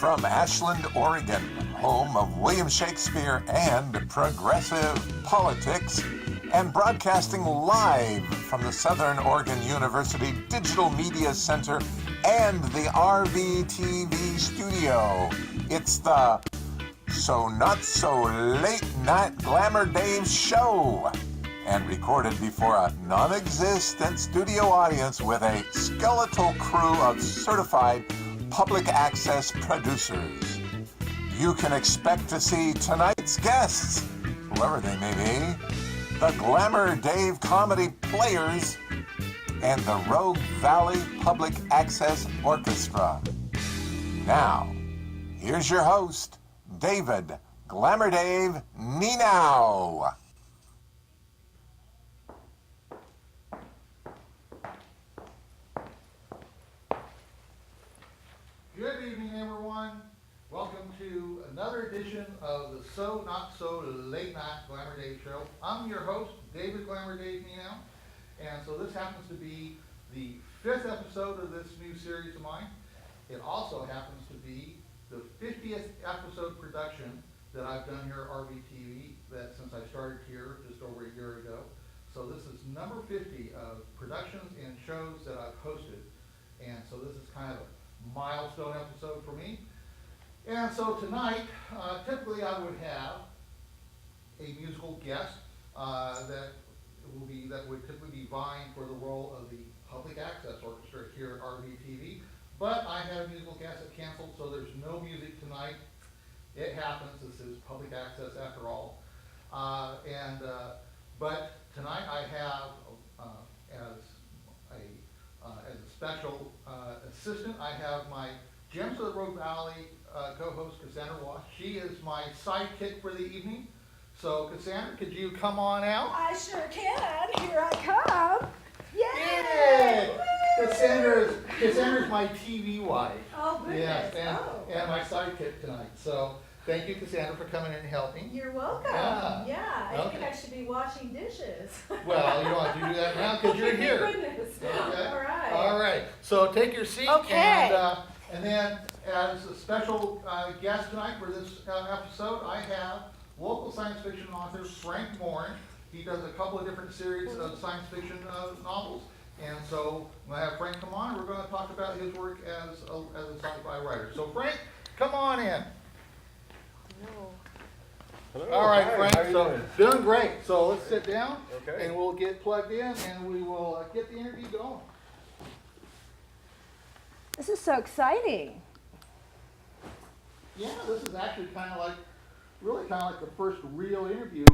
From Ashland, Oregon, home of William Shakespeare and progressive politics, and broadcasting live from the Southern Oregon University Digital Media Center and the RVTV studio, it's the So Not So Late Night Glamour Dave show, and recorded before a non-existent studio audience with a skeletal crew of certified public access producers. You can expect to see tonight's guests, whoever they may be, the Glamour Dave Comedy Players, and the Rogue Valley Public Access Orchestra. Now, here's your host, David Glamour Dave Nienow. Good evening, everyone. Welcome to another edition of the So Not So Late Night Glamour Dave show. I'm your host, David Glamour Dave Nienow, and so this happens to be the 5th episode of this new series of mine. It also happens to be the 50th episode production that I've done here at RVTV, that since I started here just over a year ago. So this is number 50 of productions and shows that I've hosted, and so this is kind of a milestone episode for me. And so tonight, typically I would have a musical guest that would typically be vying for the role of the Public Access Orchestra here at RVTV. But I had a musical guest that canceled, so there's no music tonight. It happens. This is public access after all. But tonight I have as a special assistant, I have my Gems of the Rogue Valley co-host Cassandra Wass. She is my sidekick for the evening. So Cassandra, could you come on out? I sure can. Here I come. Yay! Woo! Cassandra's my TV wife. Oh, goodness. Yes, and my sidekick tonight. So thank you, Cassandra, for coming in and helping. You're welcome. Yeah. I think I should be washing dishes. Well, you don't have to do that now because you're here. Goodness. Okay. All right. So take your seat. Okay. And then as a special guest tonight for this episode, I have local science fiction author Frank Morin. He does a couple of different series of science fiction novels. And so I'm going to have Frank come on. We're going to talk about his work as a sci-fi writer. So Frank, come on in. Hello. All right, Hi, Frank. how are you So doing great. So let's sit down, Okay. and we'll get plugged in, and we will get the interview going. This is so exciting. Yeah, this is actually really kind of like the first real interview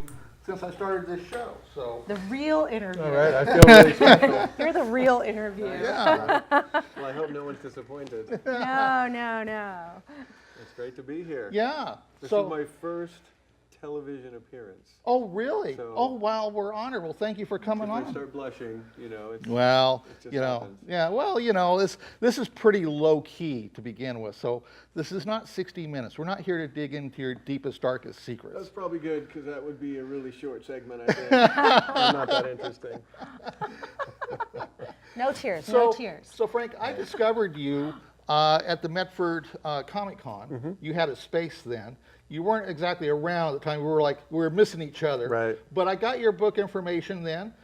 since I started this show. So The real interview. All right, I feel really special. You're the real interview. yeah, Well, I hope no one's disappointed. No. It's great to be here. yeah. This So is my first television appearance. oh really? So- Oh wow, we're honored. Well, thank you for coming If I on. start blushing, it's Well, it just happens. yeah. Well, this is pretty low key to begin with. So this is not 60 minutes. We're not here to dig into your deepest, darkest secrets. That's probably good because that would be a really short segment, I think. I'm not that interesting. No tears. So Frank, I discovered you at the Medford Comic Con. Mm-hmm. You had a space then. You weren't exactly around at the time. We were missing each other. Right. But I got your book information then,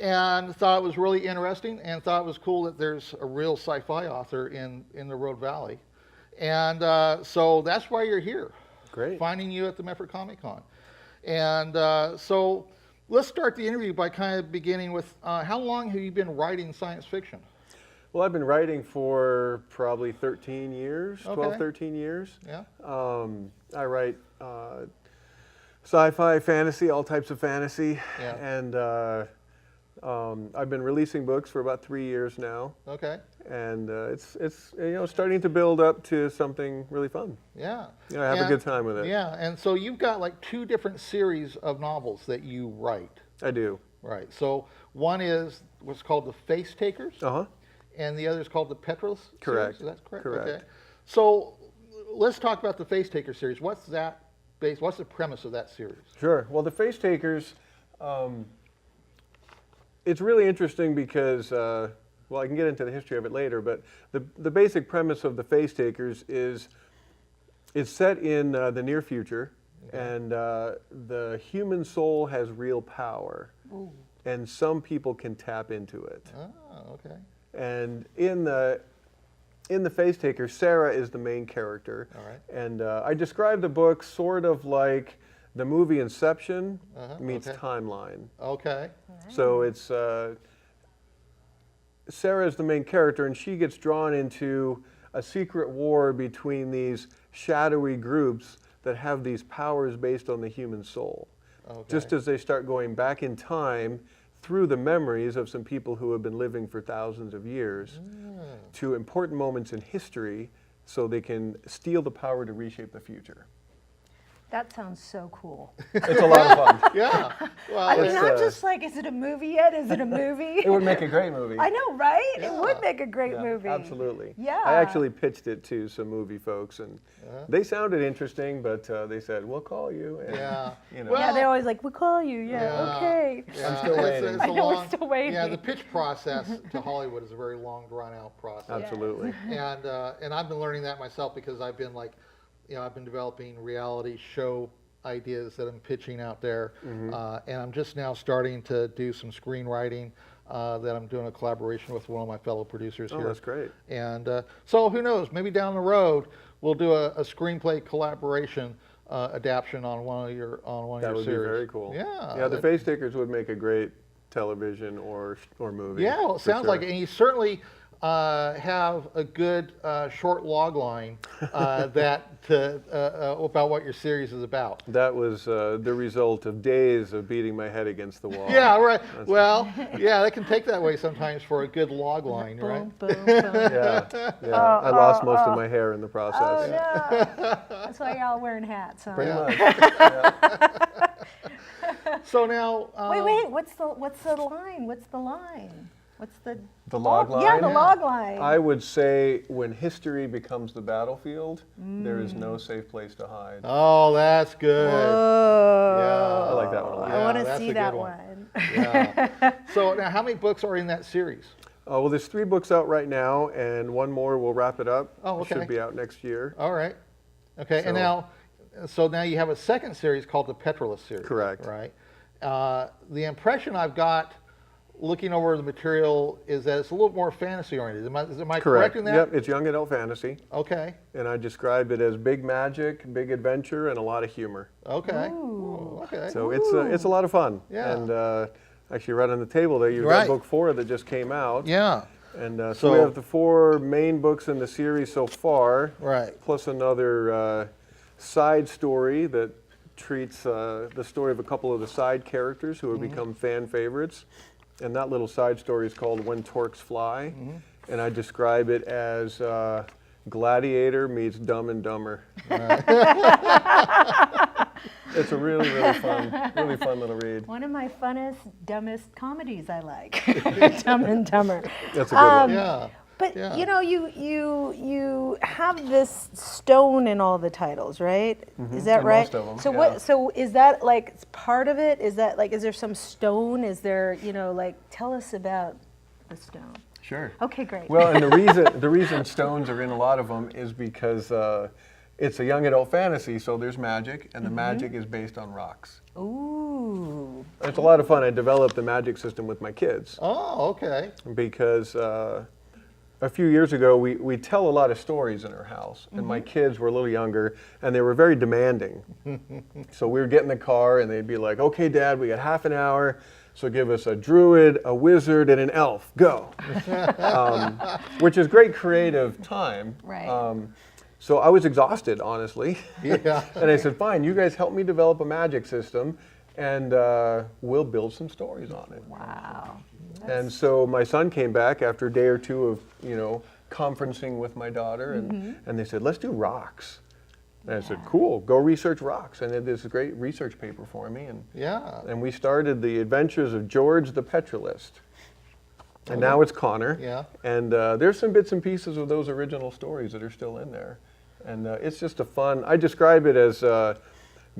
and thought it was really interesting, and thought it was cool that there's a real sci-fi author in the Rogue Valley, and so that's why you're here. Great. Finding you at the Medford Comic Con, and so let's start the interview by kind of beginning with how long have you been writing science fiction? Well, I've been writing for probably 13 years, 12, Okay. 13 years. Yeah. I write sci-fi, fantasy, all types of fantasy. Yeah. And I've been releasing books for about 3 years now. Okay. And it's starting to build up to something really fun. Yeah. I have a good time with it. Yeah, and so you've got like 2 different series of novels that you write. I do. Right. So one is what's called the Face Takers, Uh-huh. and the other is called the Petros Correct. series. Is that correct? Correct. Okay. So let's talk about the Face Taker series. What's the premise of that series? Sure. Well, the Face Takers, it's really interesting because, well, I can get into the history of it later, but the basic premise of the Face Takers is It's set in the near future, and the human soul has real power, and some people can tap into it. Oh, okay. And in the Face Taker, Sarah is the main character. All right. And I describe the book sort of like the movie Inception meets okay. Timeline. Okay. So it's Sarah is the main character, and she gets drawn into a secret war between these shadowy groups that have these powers based on the human soul. Okay. Just as they start going back in time through the memories of some people who have been living for thousands of years to important moments in history so they can steal the power to reshape the future. That sounds so cool. It's a lot of fun. Yeah. Well, I mean, It's, I'm just like, is it a movie yet? Is it a movie? It would make a great movie. I know, right? Yeah. It would make a great Yeah, movie. absolutely. Yeah. I actually pitched it to some movie folks, and they sounded interesting, but they said, "We'll call you." And, Yeah. you know. Well, Yeah, they're always like, we'll call you. Yeah, Yeah. okay. yeah, still waiting. It's a I know, we're long, still waiting. Yeah, the pitch process to Hollywood is a very long, drawn-out process. Absolutely. And I've been learning that myself because I've been like, I've been developing reality show ideas that I'm pitching out there, and I'm just now starting to do some screenwriting that I'm doing a collaboration with one of my fellow producers Oh, here. that's great. And so who knows? Maybe down the road we'll do a screenplay collaboration adaptation on one of your That would series. be very cool. Yeah. Yeah, the that- Face Takers would make a great television or movie. Yeah, well, it for sounds sure. like it. And you certainly have a good short log line about what your series is about. That was the result of days of beating my head against the wall. Yeah, right. Well, yeah, that can take that way sometimes for a good log line, right? Boom, boom, boom. Yeah, I lost most of my hair in the process. Oh, no. That's why you're all wearing hats, huh? Pretty Yeah. much. So now, Wait, what's the line? What's the line? What's the The log line? Yeah, the log line. I would say when history becomes the battlefield, there is no safe place to hide. Oh, that's good. Whoa. I like that one a lot. I want to that's see a that good one. Yeah. So now, how many books are in that series? Well, there's 3 books out right now, and one more will wrap it up. Oh, okay. It should be out next year. All right. Okay, and So- now you have a second series called the Petrolus series. Correct. Right. The impression I've got looking over the material is that it's a little more fantasy oriented. Am I correct in that? Yep, it's young adult fantasy, Okay. and I describe it as big magic, big adventure, and a lot of humor. Okay. Ooh. Okay. So it's a lot of fun. Yeah. And actually, right on the table there, you've Right. got book 4 that just came out. Yeah. And so So- we have the 4 main books in the series so far, Right. plus another side story that treats the story of a couple of the side characters who have become fan favorites. And that little side story is called When Torques Fly. And I describe it as Gladiator meets Dumb and Dumber. It's a really fun little read. One of my funnest, dumbest comedies I like. Dumb and Dumber. That's a good one. Yeah. But Yeah. you know, you have this stone in all the titles, right? Is that in right? most of them, So yeah. what? So is that like part of it? Is that like? Is there some stone? Is there? Like, tell us about the stone. Sure. Okay, great. Well, and the reason stones are in a lot of them is because it's a young adult fantasy, so there's magic, and the magic is based on rocks. Ooh. It's a lot of fun. I developed the magic system with my kids Oh, okay. because a few years ago we tell a lot of stories in our house, and my kids were a little younger, and they were very demanding. So we would get in the car, and they'd be like, "Okay, Dad, we got half an hour. So give us a druid, a wizard, and an elf. Go." Which is great creative time. Right. So I was exhausted, honestly. Yeah. And I said, "Fine, you guys help me develop a magic system, and we'll build some stories on it." Wow. And so my son came back after a day or two of, conferencing with my daughter, and they said, "Let's do rocks." And I said, "Cool, go research rocks." And they did this great research paper for me, Yeah. and we started the adventures of George the Petrolist. And now it's Connor. Yeah. And there's some bits and pieces of those original stories that are still in there. And it's just I describe it as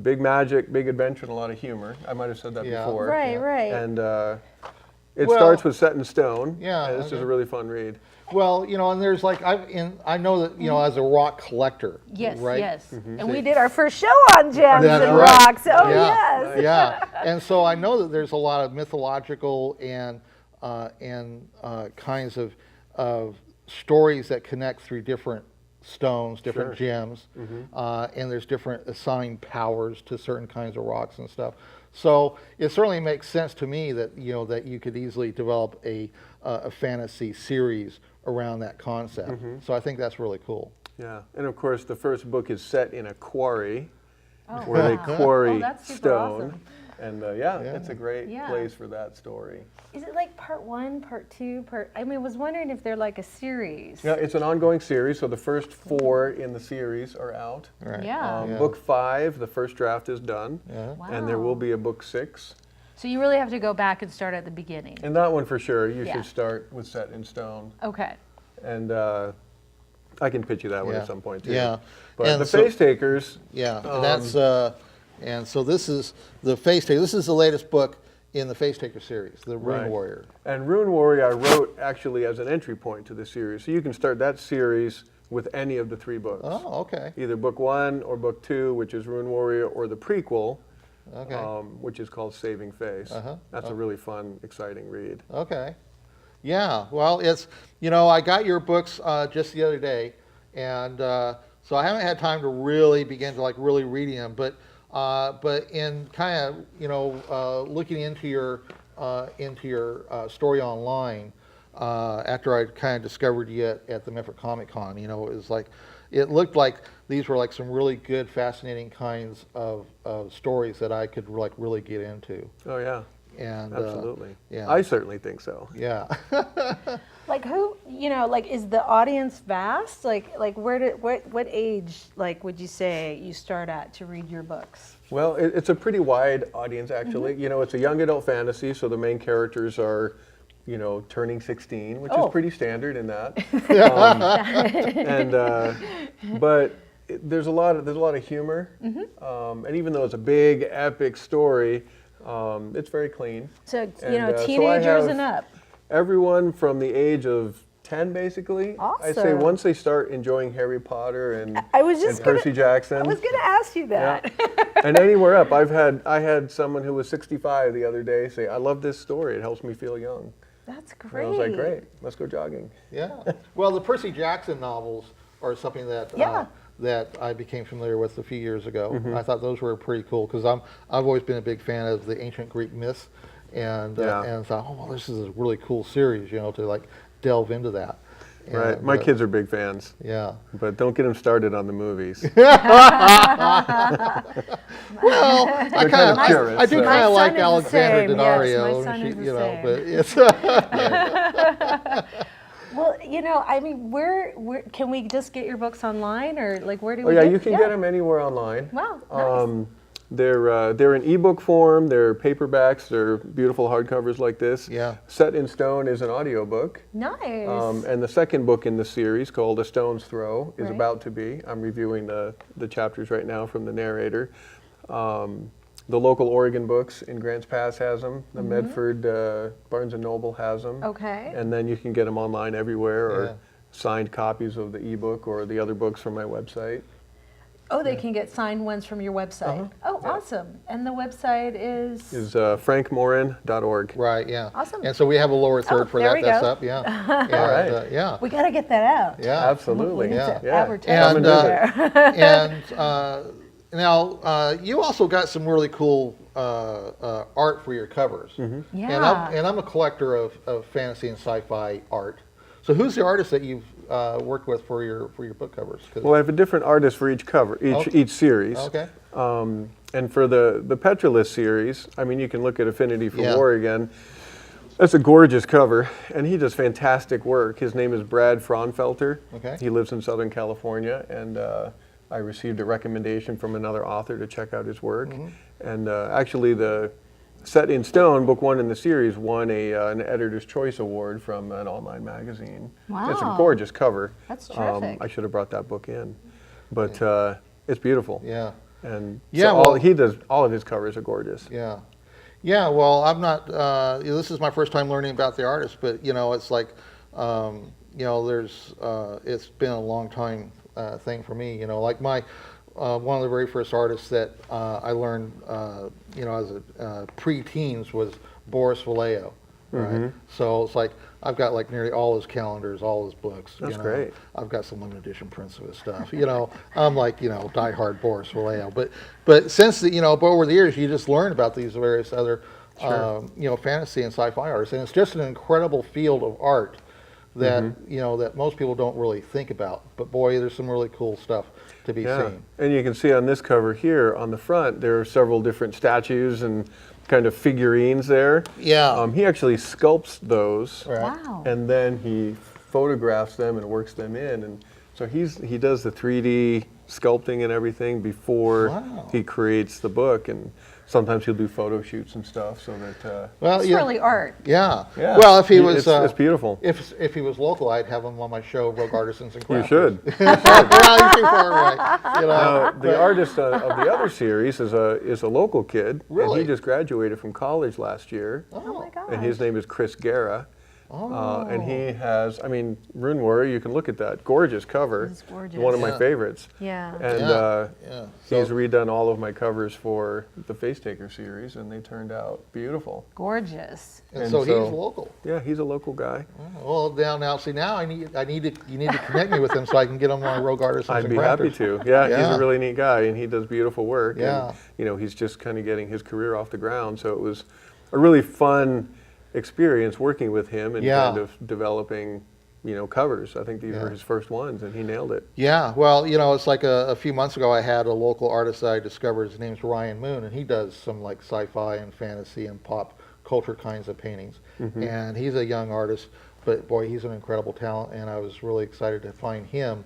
big magic, big adventure, and a lot of humor. I might have said that Yeah. before. Right. Right. And It Well, starts with Set in Stone. Yeah, And it's just okay. a really fun read. Well, and there's like I know that as a rock collector, Yes, right? yes. Mm-hmm. And we did our first show on gems That's and right. rocks. Oh, Yeah, yes. yeah. And so I know that there's a lot of mythological and kinds of stories that connect through different stones, different Sure. gems, and there's different assigned powers to certain kinds of rocks and stuff. So it certainly makes sense to me that that you could easily develop a fantasy series around that concept. So I think that's really cool. Yeah, and of course the first book is set in a quarry Oh, where they wow. quarry Oh, that's super stone. awesome. And Yeah. it's a great Yeah. place for that story. Is it like part 1, part 2, I was wondering if they're like a series. Yeah, it's an ongoing series, so the first 4 in the series are out. Right. Yeah. Yeah. Book 5, the first draft is done, Yeah. and there will Wow. be a book 6. So you really have to go back and start at the beginning. And that one for sure, you Yeah. should start with Set in Stone. Okay. And I can pitch you that one Yeah. at some point too. Yeah. But And the so- Face Takers, Yeah, and that's and so this is the Face Taker. This is the latest book in the Face Taker series, the Rune Right. Warrior. and Rune Warrior I wrote actually as an entry point to the series. So you can start that series with any of the 3 books. Oh, okay, Either book 1 or book 2, which is Rune Warrior, or the prequel, okay, which is called Saving Face. Uh-huh. That's a really fun, exciting read. okay. Yeah, well, it's I got your books just the other day, and so I haven't had time to really begin to really reading them, but in kind of looking into your story online after I kind of discovered you at the Memphis Comic Con, it was it looked like these were like some really good, fascinating kinds of stories that I could really get into. Oh yeah, And absolutely. yeah. I certainly think so. Yeah. Like who, is the audience vast? Like what age, would you say you start at to read your books? Well, it's a pretty wide audience actually. Mm-hmm. It's a young adult fantasy, so the main characters are, turning 16, which Oh. is pretty standard in that. But there's a lot of humor, Mm-hmm. and even though it's a big epic story, it's very clean. So, And, so I teenagers have and up. Everyone from the age of 10, basically. I say Awesome. once they start enjoying Harry Potter and, I was just and Percy Jackson. I was going to ask you that. And anywhere up. I had someone who was 65 the other day say, "I love this story. It helps me feel young." That's And great. I was like, "Great, let's go jogging." Yeah. Well, the Percy Jackson novels are something that Yeah. that I became familiar with a few years ago. Mm-hmm. I thought those were pretty cool because I've always been a big fan of the ancient Greek myths, and thought, oh well, this is a really cool series, to delve into that. Right. And, My kids are big fans, Yeah. but don't get them started on the movies. Well, I They're kind of I curious. do so- kind My of like son is the Alexander same, yes, Daddario, my and son is the but it's Well, where can we just get your books online, or where do Oh we yeah, get? you can get them anywhere online. Wow, nice. They're in ebook form. They're paperbacks. They're beautiful hardcovers like this. Yeah. Set in Stone is an audiobook. Nice. And the second book in the series, called A Stone's Throw, is Right. about to be. I'm reviewing the chapters right now from the narrator. The local Oregon Books in Grants Pass has them. The Medford Barnes & Noble has them. Okay. And then you can get them online everywhere, or Yeah. signed copies of the ebook or the other books from my website. Oh, they can get signed ones from your website. Oh, awesome. And the website is? Is frankmorin.org. right, yeah. Awesome. And so we have a lower third for there that. we That's go. up, yeah. And, All right. yeah. We got to get that out. Yeah. Absolutely. We need to Yeah. advertise And, there. now, you also got some really cool art for your covers. Yeah. And I'm a collector of fantasy and sci-fi art. So who's the artist that you've worked with for your book covers? 'Cause- Well, I have a different artist for each cover, each series. Okay. And for the Petrolist series, you can look at Affinity for Yeah. War again. That's a gorgeous cover, and he does fantastic work. His name is Brad Fraunfelter. Okay. He lives in Southern California, and I received a recommendation from another author to check out his work. And actually, the Set in Stone, book 1 in the series, won an Editor's Choice Award from an online magazine. It's a Wow. gorgeous cover. That's terrific. I should have brought that book in, but it's beautiful. Yeah. And Yeah, so well- he does all of his covers are gorgeous. Yeah. Yeah, well, I'm not. This is my first time learning about the artist, but it's like, there's. It's been a long time thing for me. Like my one of the very first artists that I learned, as a pre-teens was Boris Vallejo. Right. So it's like I've got like nearly all his calendars, all his books. That's great. I've got some limited edition prints of his stuff. I'm like diehard Boris Vallejo. But since but over the years you just learn about these various other fantasy and sci-fi artists, and it's just an incredible field of art that that most people don't really think about. But boy, there's some really cool stuff to be seen. And you can see on this cover here on the front there are several different statues and kind of figurines there. Yeah. He actually sculpts those. Right. Wow. And then he photographs them and works them in. And so he does the 3D sculpting and everything before he creates the book. And sometimes he'll do photo shoots and stuff so that. Well, It's really art. Yeah. Yeah. Well, if he was, it's beautiful. If he was local, I'd have him on my show, Rogue Artisans and Crafters. You should. Well, you're too far away. Now, the artist of the other series is a local kid. Really? And he just graduated from college last year. Oh my gosh. And his name is Chris Guerra. And he has, Rune Warrior, you can look at that. Gorgeous cover. It's gorgeous. One of my favorites. Yeah. And he's So- redone all of my covers for the Face Taker series, and they turned out beautiful. Gorgeous. And so he's local. Yeah, he's a local guy. Well, now, you need to connect me with him so I can get him on Rogue Artisans I'd and be happy Crafters. to. Yeah, he's Yeah. a really neat guy, and he does beautiful work. Yeah. And, he's just kind of getting his career off the ground, so it was a really fun experience working with him and kind of developing, covers. I think these were his first ones, and he nailed it. Yeah, well, it's like a few months ago I had a local artist that I discovered. His name's Ryan Moon, and he does some like sci-fi and fantasy and pop culture kinds of paintings. And he's a young artist, but boy, he's an incredible talent, and I was really excited to find him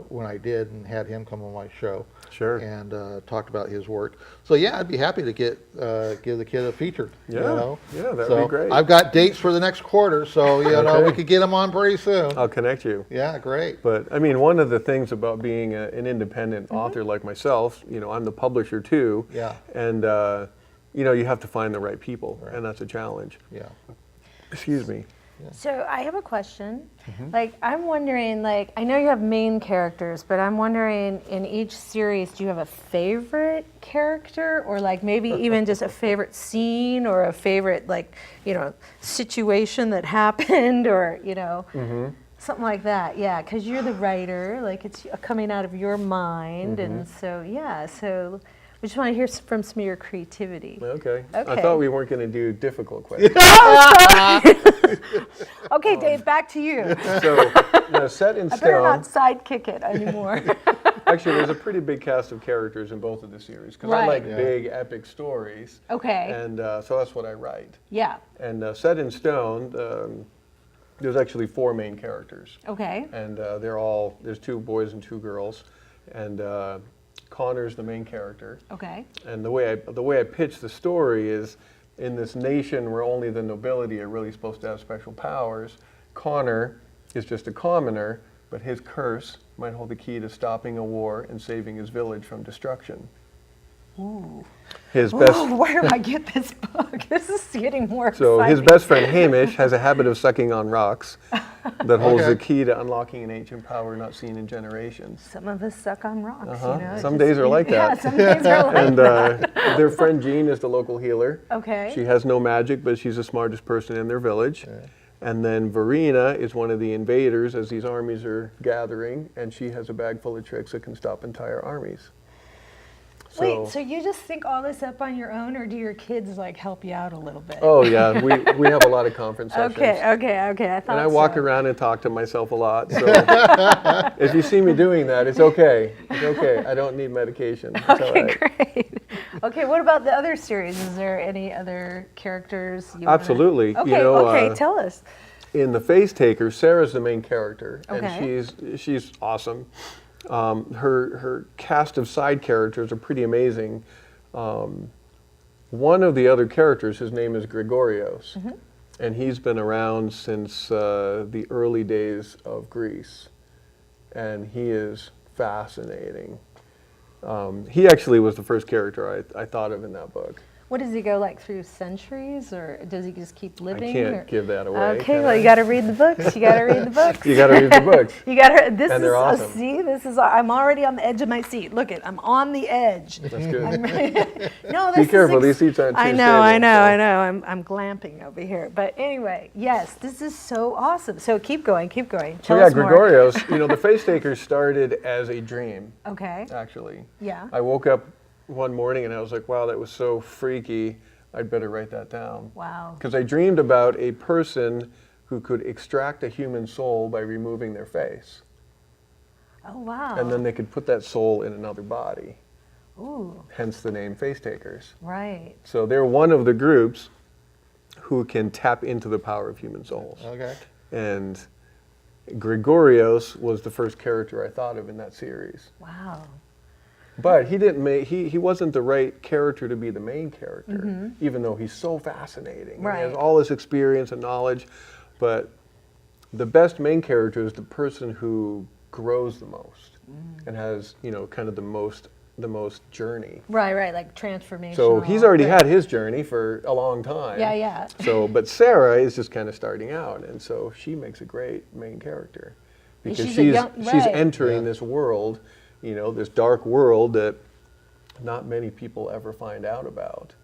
when I did and had him come on my show. Sure. And talked about his work. So yeah, I'd be happy to give the kid a feature. Yeah, that'd so be great. I've got dates for the next quarter, so Okay. we could get him on pretty soon. I'll connect you. Yeah, great. But one of the things about being an independent author like myself, I'm the publisher too. Yeah. And you have to find the right people, and that's a challenge. Yeah. Excuse me. So I have a question. Like, I'm wondering, like, I know you have main characters, but I'm wondering in each series, do you have a favorite character, or like maybe even just a favorite scene or a favorite, like, situation that happened, or something like that? Yeah, because you're the writer, like it's coming out of your mind, and so so. We just want to hear from some of your creativity. Okay. I Okay. thought we weren't going to do difficult questions. Okay, Dave, back to you. So, set in I better not stone. sidekick it anymore. Actually, there's a pretty big cast of characters in both of the series because I Right. like Yeah. big epic stories. Okay. And so that's what I write. Yeah. And set in stone, there's actually 4 main characters. Okay. And there's 2 boys and 2 girls. And Connor's the main character. Okay. And the way I pitch the story is, in this nation where only the nobility are really supposed to have special powers, Connor is just a commoner, but his curse might hold the key to stopping a war and saving his village from destruction. Ooh. His best, Ooh, where do I get this book? This is getting more so his exciting. best friend Hamish has a habit of sucking on rocks that holds Okay. the key to unlocking an ancient power not seen in generations. Some of us suck on rocks, Some days are like Yeah, that. some days are like And their friend Jean is the local healer. Okay. She has no magic, but she's the smartest person in their village. And then Verena is one of the invaders as these armies are gathering, and she has a bag full of tricks that can stop entire armies. Wait, so you just think all this up on your own, or do your kids like help you out a little bit? Oh yeah, we have a lot of conference sessions. Okay. I thought And I walk so. around and talk to myself a lot. So if you see me doing that, it's okay. It's okay. I don't need medication. It's all Okay, right. great. Okay, what about the other series? Is there any other characters you Absolutely. Wanna... You Okay, know, okay, tell us. In the Face Taker, Sarah's the main character, Okay. and she's awesome. Her cast of side characters are pretty amazing. One of the other characters, his name is Gregorios, and he's been around since the early days of Greece, and he is fascinating. He actually was the first character I thought of in that book. What does he go like through centuries, or does he just keep living? I can't give that away. Okay, well, you got to read the books. You got to read the books. You got to read the books. You got to. This And is they're awesome. see. This is. I'm already on the edge of my seat. Look it. I'm on the edge. That's good. No, this Be is careful. These seats aren't too I know. stable, I know. so. I know. I'm glamping over here. But anyway, yes, this is so awesome. So keep going. Keep going. So Tell yeah, us more. Gregorios, the Face Takers started as a dream, Okay. actually. Yeah. I woke up one morning and I was like, wow, that was so freaky. I'd better write that down. Wow. Because I dreamed about a person who could extract a human soul by removing their face. Oh wow. And then they could put that soul in another body, Ooh. hence the name Face Takers. Right. So they're one of the groups who can tap into the power of human souls. Okay. And Gregorios was the first character I thought of in that series. Wow. But he wasn't the right character to be the main character, even though he's so fascinating. And Right. he has all this experience and knowledge, but the best main character is the person who grows the most and has, kind of the most journey. Right. Like transformation. So he's already had his journey for a long time. Yeah. So, but Sarah is just kind of starting out, and so she makes a great main character And because she's a young- she's right. entering Yeah. this world, this dark world that not many people ever find out about,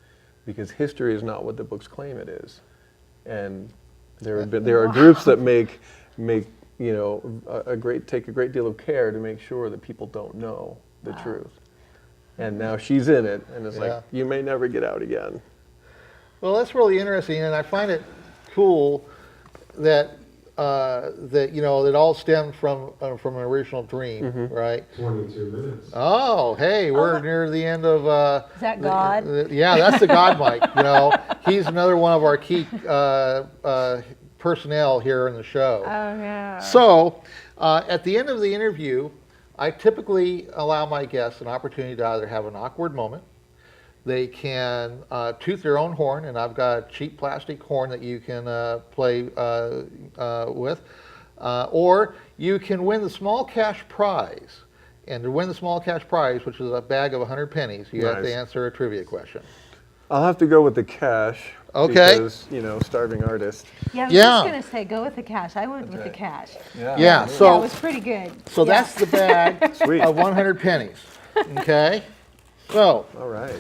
because history is not what the books claim it is, and there are groups that take a great deal of care to make sure that people don't know the truth. And now she's in it, and it's Yeah. like, you may never get out again. Well, that's really interesting, and I find it cool that that all stemmed from an original dream, right? 22 minutes. Oh, hey, we're near the end of. Is that God? Yeah, that's the God Mike. He's another one of our key personnel here in the show. Oh yeah. So, at the end of the interview, I typically allow my guests an opportunity to either have an awkward moment. They can toot their own horn, and I've got a cheap plastic horn that you can play with. Or you can win the small cash prize. And to win the small cash prize, which is a bag of 100 pennies, you have to Nice. answer a trivia question. I'll have to go with the cash. Okay. Because, starving artist. Yeah, I was Yeah. just gonna say go with the cash. I went with the cash. Yeah, Yeah, it so was pretty good. so Yeah. that's the bag Sweet. of 100 pennies. Okay? So All right.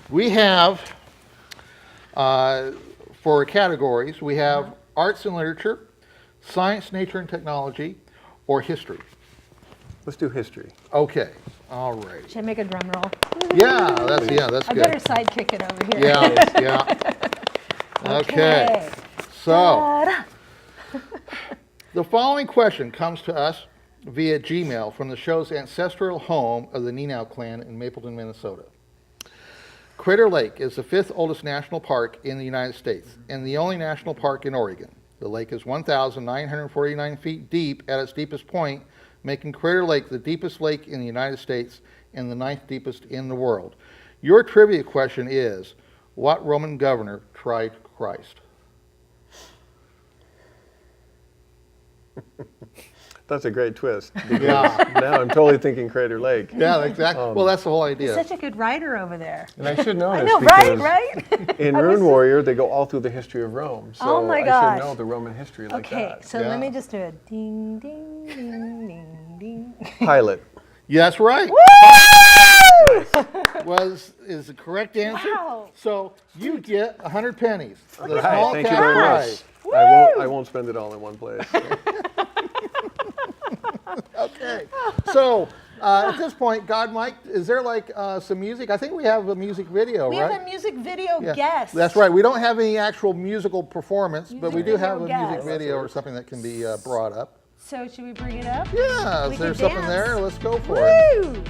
we have, for categories, we have arts and literature, science, nature and technology, or history. Let's do history. Okay, all right. Should I make a drum roll? Yeah, that's I good. better sidekick it over here. Yeah. Okay. So Ta-da. the following question comes to us via Gmail from the show's ancestral home of the Nienow clan in Mapleton, Minnesota. Crater Lake is the 5th oldest national park in the United States and the only national park in Oregon. The lake is 1,949 feet deep at its deepest point, making Crater Lake the deepest lake in the United States and the 9th deepest in the world. Your trivia question is, what Roman governor tried Christ? That's a great twist. Because Yeah. now I'm totally thinking Crater Lake. Yeah, exactly. Well, that's the whole idea. Such a good writer over there. And I should know I this know, because right? in I was Rune so- Warrior, they go all through the history of Rome. So Oh my I gosh. should know the Roman history like Okay, that. so Yeah. let me just do a ding, ding, ding, ding, ding. Pilot. Yeah, that's right. Is the correct answer. Wow. So you get 100 pennies. The Right, small thank you cash very prize. much. I won't spend it all in one place. Okay. So at this point, God Mike, is there like some music? I think we have a music video, We right? have a music video Yeah. guest. That's right. We don't have any actual musical performance, but we do Music have a video music guest. video or something that can be brought up. So should we bring it up? Yeah, We is there can something dance. there? Let's go for it. Woo!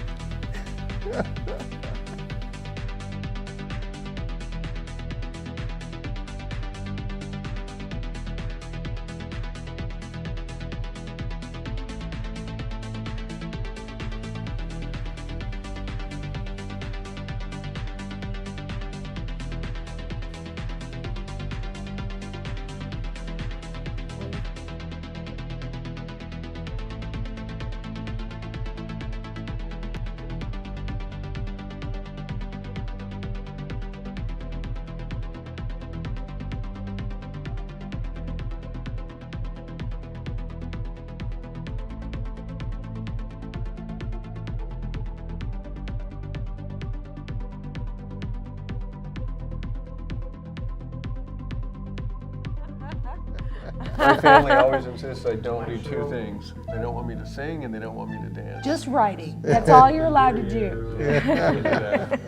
My family always insists I don't do two things. They don't want me to sing and they don't want me to dance. Just writing. That's all you're allowed to do. I can't do that.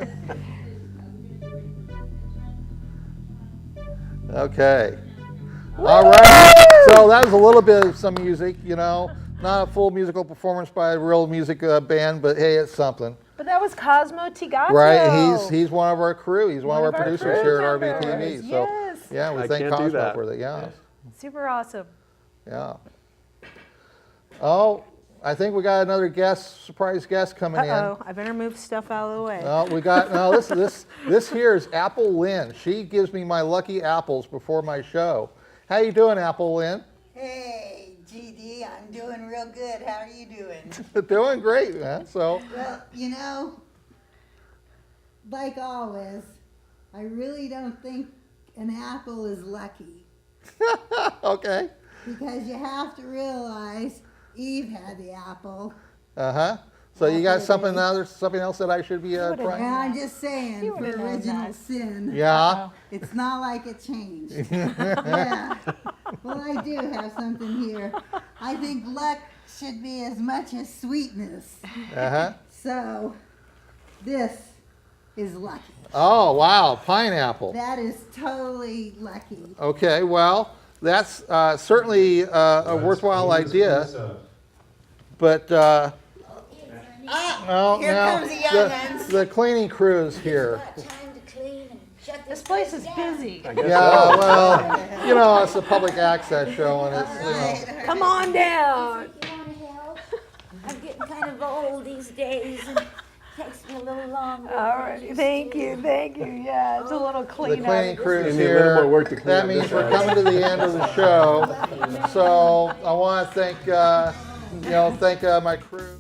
Okay. All right. So that was a little bit of some music, you know, not a full musical performance by a real music band, but hey, it's something. But that was Cosmo Tigato. Right. He's one of our crew. He's one of our producers crew here at members. RBTV. So Yes. yeah, we I thank can't do Cosmo that. for that. Yeah. Super awesome. Yeah. Oh, I think we got another surprise guest coming in. Uh-oh, I better move stuff out of the way. This here is Apple Lynn. She gives me my lucky apples before my show. How you doing, Apple Lynn? Hey, GD, I'm doing real good. How are you doing? Doing great, man. So, Well, you know, like always, I really don't think an apple is lucky okay. because you have to realize Eve had the apple. Uh-huh. So you got something else that I should be And trying? I'm just saying, for would've known original that. sin, Yeah. it's not like it changed. Yeah. Well, I do have something here. I think luck should be as much as sweetness. Uh-huh. So, this is lucky. Oh, wow. Pineapple. That is totally lucky. Okay, well, that's certainly a worthwhile idea. But Here now comes the young'uns. the cleaning crew is here. Time to clean and shut This place is busy. I guess Yeah, so. well, you know, it's a public access show, and it's, you know. Come on down. You want to help? I'm getting kind of old these days, and it takes me a little longer. All right, thank you. Yeah, it's a little The clean cleaning up. crew is You need a little here. more work to clean That up means this we're side. coming to the end of the show. So I want to thank, thank my crew.